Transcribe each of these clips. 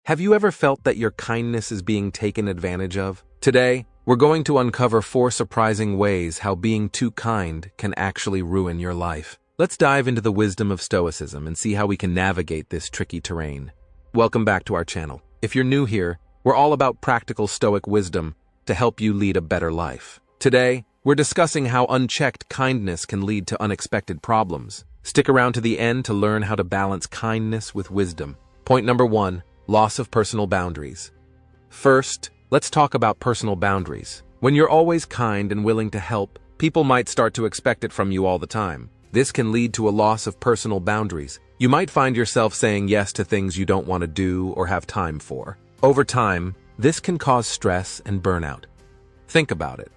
Have you ever felt that your kindness is being taken advantage of? Today, we're going to uncover 4 surprising ways how being too kind can actually ruin your life. Let's dive into the wisdom of Stoicism and see how we can navigate this tricky terrain. Welcome back to our channel. If you're new here, we're all about practical Stoic wisdom to help you lead a better life. Today, we're discussing how unchecked kindness can lead to unexpected problems. Stick around to the end to learn how to balance kindness with wisdom. Point number 1, loss of personal boundaries. First, let's talk about personal boundaries. When you're always kind and willing to help, people might start to expect it from you all the time. This can lead to a loss of personal boundaries. You might find yourself saying yes to things you don't want to do or have time for. Over time, this can cause stress and burnout. Think about it.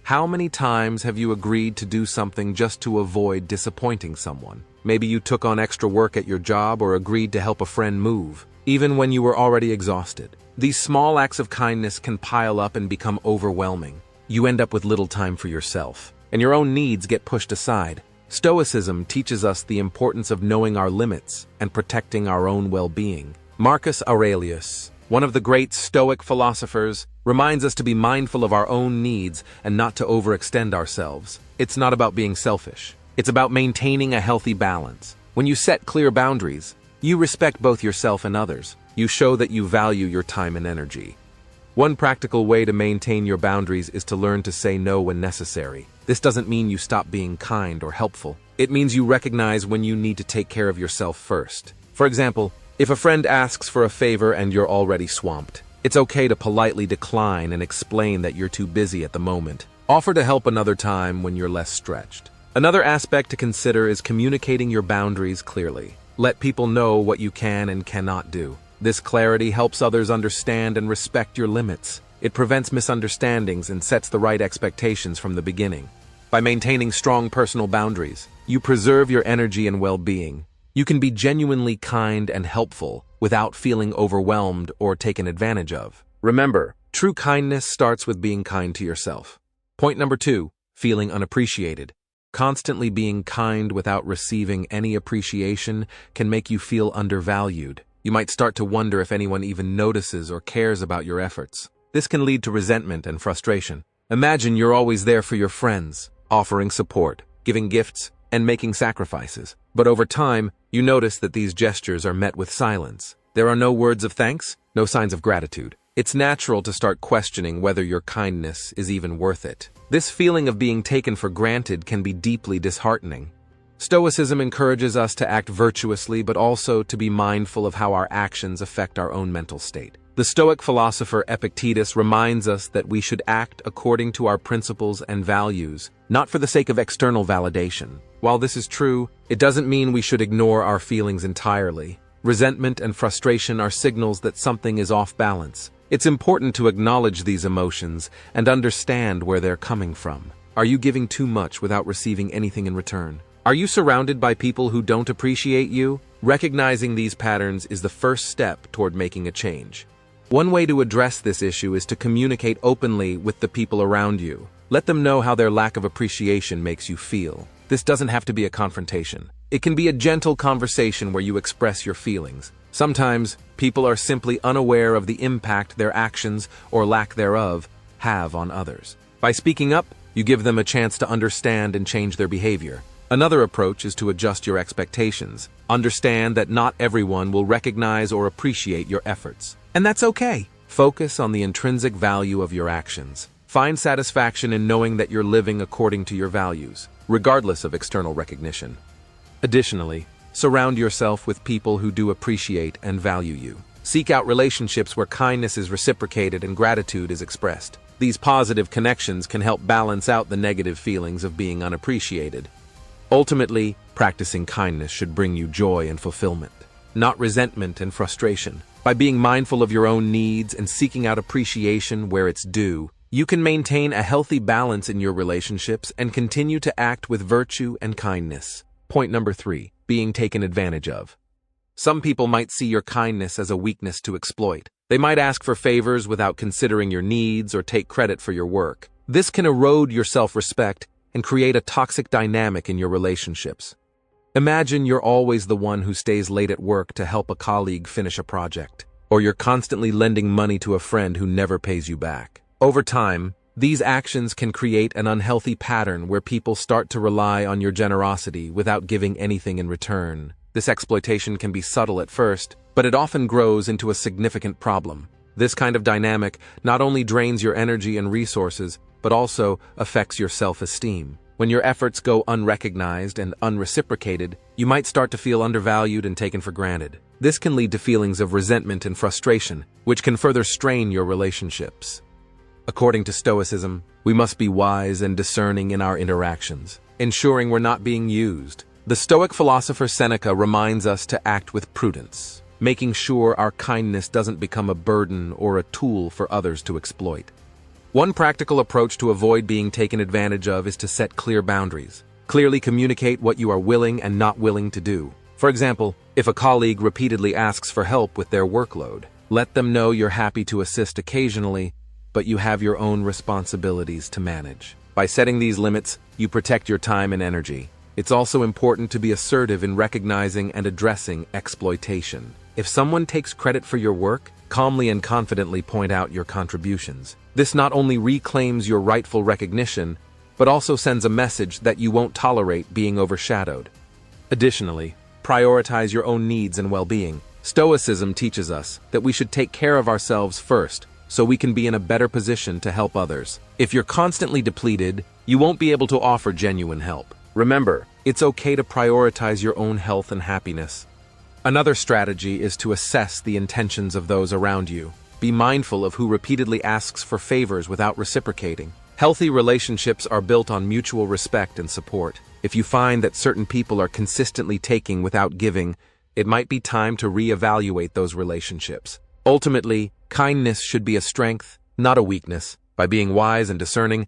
How many times have you agreed to do something just to avoid disappointing someone? Maybe you took on extra work at your job or agreed to help a friend move, even when you were already exhausted. These small acts of kindness can pile up and become overwhelming. You end up with little time for yourself, and your own needs get pushed aside. Stoicism teaches us the importance of knowing our limits and protecting our own well-being. Marcus Aurelius, one of the great Stoic philosophers, reminds us to be mindful of our own needs and not to overextend ourselves. It's not about being selfish. It's about maintaining a healthy balance. When you set clear boundaries, you respect both yourself and others. You show that you value your time and energy. One practical way to maintain your boundaries is to learn to say no when necessary. This doesn't mean you stop being kind or helpful. It means you recognize when you need to take care of yourself first. For example, if a friend asks for a favor and you're already swamped, it's okay to politely decline and explain that you're too busy at the moment. Offer to help another time when you're less stretched. Another aspect to consider is communicating your boundaries clearly. Let people know what you can and cannot do. This clarity helps others understand and respect your limits. It prevents misunderstandings and sets the right expectations from the beginning. By maintaining strong personal boundaries, you preserve your energy and well-being. You can be genuinely kind and helpful without feeling overwhelmed or taken advantage of. Remember, true kindness starts with being kind to yourself. Point number 2, feeling unappreciated. Constantly being kind without receiving any appreciation can make you feel undervalued. You might start to wonder if anyone even notices or cares about your efforts. This can lead to resentment and frustration. Imagine you're always there for your friends, offering support, giving gifts, and making sacrifices. But over time, you notice that these gestures are met with silence. There are no words of thanks, no signs of gratitude. It's natural to start questioning whether your kindness is even worth it. This feeling of being taken for granted can be deeply disheartening. Stoicism encourages us to act virtuously but also to be mindful of how our actions affect our own mental state. The Stoic philosopher Epictetus reminds us that we should act according to our principles and values, not for the sake of external validation. While this is true, it doesn't mean we should ignore our feelings entirely. Resentment and frustration are signals that something is off balance. It's important to acknowledge these emotions and understand where they're coming from. Are you giving too much without receiving anything in return? Are you surrounded by people who don't appreciate you? Recognizing these patterns is the first step toward making a change. One way to address this issue is to communicate openly with the people around you. Let them know how their lack of appreciation makes you feel. This doesn't have to be a confrontation. It can be a gentle conversation where you express your feelings. Sometimes, people are simply unaware of the impact their actions, or lack thereof, have on others. By speaking up, you give them a chance to understand and change their behavior. Another approach is to adjust your expectations. Understand that not everyone will recognize or appreciate your efforts. And that's okay. Focus on the intrinsic value of your actions. Find satisfaction in knowing that you're living according to your values, regardless of external recognition. Additionally, surround yourself with people who do appreciate and value you. Seek out relationships where kindness is reciprocated and gratitude is expressed. These positive connections can help balance out the negative feelings of being unappreciated. Ultimately, practicing kindness should bring you joy and fulfillment, not resentment and frustration. By being mindful of your own needs and seeking out appreciation where it's due, you can maintain a healthy balance in your relationships and continue to act with virtue and kindness. Point number 3, being taken advantage of. Some people might see your kindness as a weakness to exploit. They might ask for favors without considering your needs or take credit for your work. This can erode your self-respect and create a toxic dynamic in your relationships. Imagine you're always the one who stays late at work to help a colleague finish a project. or you're constantly lending money to a friend who never pays you back. Over time, these actions can create an unhealthy pattern where people start to rely on your generosity without giving anything in return. This exploitation can be subtle at first, but it often grows into a significant problem. This kind of dynamic not only drains your energy and resources, but also affects your self-esteem. When your efforts go unrecognized and unreciprocated, you might start to feel undervalued and taken for granted. This can lead to feelings of resentment and frustration, which can further strain your relationships. According to Stoicism, we must be wise and discerning in our interactions, ensuring we're not being used. The Stoic philosopher Seneca reminds us to act with prudence, making sure our kindness doesn't become a burden or a tool for others to exploit. One practical approach to avoid being taken advantage of is to set clear boundaries. Clearly communicate what you are willing and not willing to do. For example, if a colleague repeatedly asks for help with their workload, let them know you're happy to assist occasionally, but you have your own responsibilities to manage. By setting these limits, you protect your time and energy. It's also important to be assertive in recognizing and addressing exploitation. If someone takes credit for your work, calmly and confidently point out your contributions. This not only reclaims your rightful recognition, but also sends a message that you won't tolerate being overshadowed. Additionally, prioritize your own needs and well-being. Stoicism teaches us that we should take care of ourselves first, so we can be in a better position to help others. If you're constantly depleted, you won't be able to offer genuine help. Remember, it's okay to prioritize your own health and happiness. Another strategy is to assess the intentions of those around you. Be mindful of who repeatedly asks for favors without reciprocating. Healthy relationships are built on mutual respect and support. If you find that certain people are consistently taking without giving, it might be time to reevaluate those relationships. Ultimately, kindness should be a strength, not a weakness. By being wise and discerning,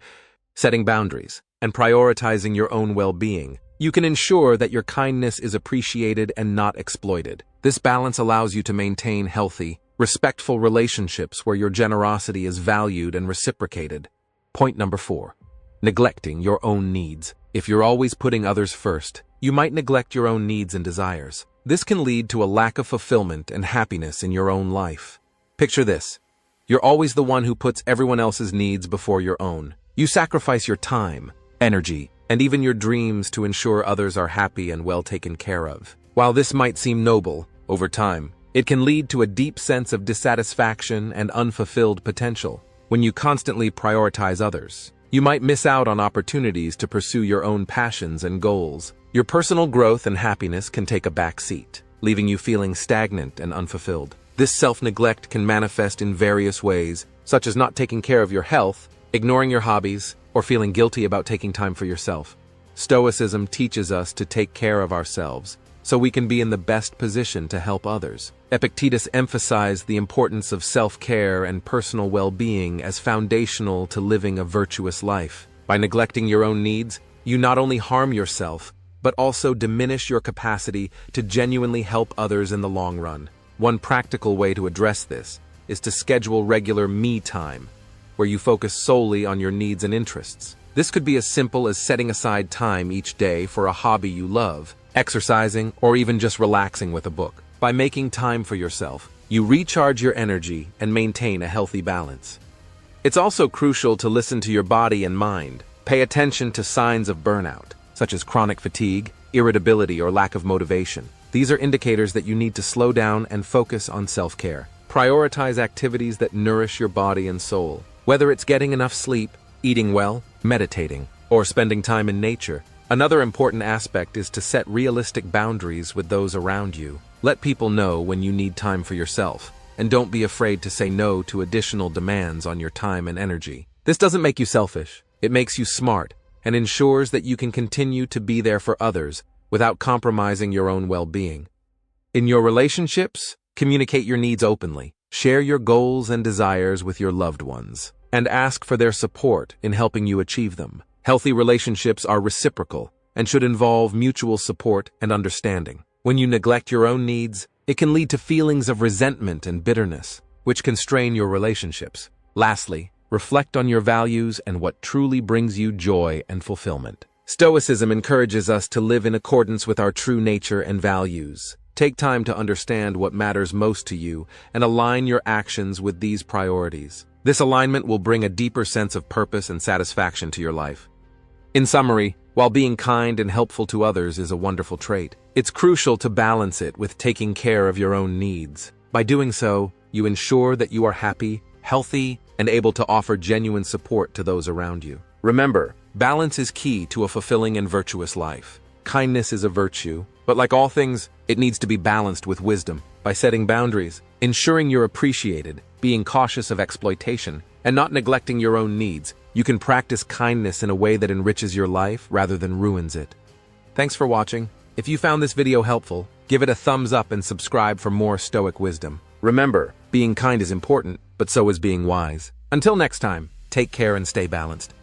setting boundaries, and prioritizing your own well-being, you can ensure that your kindness is appreciated and not exploited. This balance allows you to maintain healthy, respectful relationships where your generosity is valued and reciprocated. Point number 4. Neglecting your own needs. If you're always putting others first, you might neglect your own needs and desires. This can lead to a lack of fulfillment and happiness in your own life. Picture this. You're always the one who puts everyone else's needs before your own. You sacrifice your time, energy, and even your dreams to ensure others are happy and well taken care of. While this might seem noble, over time, it can lead to a deep sense of dissatisfaction and unfulfilled potential. When you constantly prioritize others, you might miss out on opportunities to pursue your own passions and goals. Your personal growth and happiness can take a back seat, leaving you feeling stagnant and unfulfilled. This self-neglect can manifest in various ways, such as not taking care of your health, ignoring your hobbies, or feeling guilty about taking time for yourself. Stoicism teaches us to take care of ourselves, so we can be in the best position to help others. Epictetus emphasized the importance of self-care and personal well-being as foundational to living a virtuous life. By neglecting your own needs, you not only harm yourself, but also diminish your capacity to genuinely help others in the long run. One practical way to address this is to schedule regular me time, where you focus solely on your needs and interests. This could be as simple as setting aside time each day for a hobby you love, exercising, or even just relaxing with a book. By making time for yourself, you recharge your energy and maintain a healthy balance. It's also crucial to listen to your body and mind. Pay attention to signs of burnout, such as chronic fatigue, irritability, or lack of motivation. These are indicators that you need to slow down and focus on self-care. Prioritize activities that nourish your body and soul. Whether it's getting enough sleep, eating well, meditating, or spending time in nature. Another important aspect is to set realistic boundaries with those around you. Let people know when you need time for yourself, and don't be afraid to say no to additional demands on your time and energy. This doesn't make you selfish. It makes you smart, and ensures that you can continue to be there for others without compromising your own well-being. In your relationships, communicate your needs openly. Share your goals and desires with your loved ones, and ask for their support in helping you achieve them. Healthy relationships are reciprocal and should involve mutual support and understanding. When you neglect your own needs, it can lead to feelings of resentment and bitterness, which can strain your relationships. Lastly, reflect on your values and what truly brings you joy and fulfillment. Stoicism encourages us to live in accordance with our true nature and values. Take time to understand what matters most to you and align your actions with these priorities. This alignment will bring a deeper sense of purpose and satisfaction to your life. In summary, while being kind and helpful to others is a wonderful trait, it's crucial to balance it with taking care of your own needs. By doing so, you ensure that you are happy, healthy, and able to offer genuine support to those around you. Remember, balance is key to a fulfilling and virtuous life. Kindness is a virtue, but like all things, it needs to be balanced with wisdom. By setting boundaries, ensuring you're appreciated, being cautious of exploitation, and not neglecting your own needs, you can practice kindness in a way that enriches your life rather than ruins it. Thanks for watching. If you found this video helpful, give it a thumbs up and subscribe for more Stoic wisdom. Remember, being kind is important, but so is being wise. Until next time, take care and stay balanced.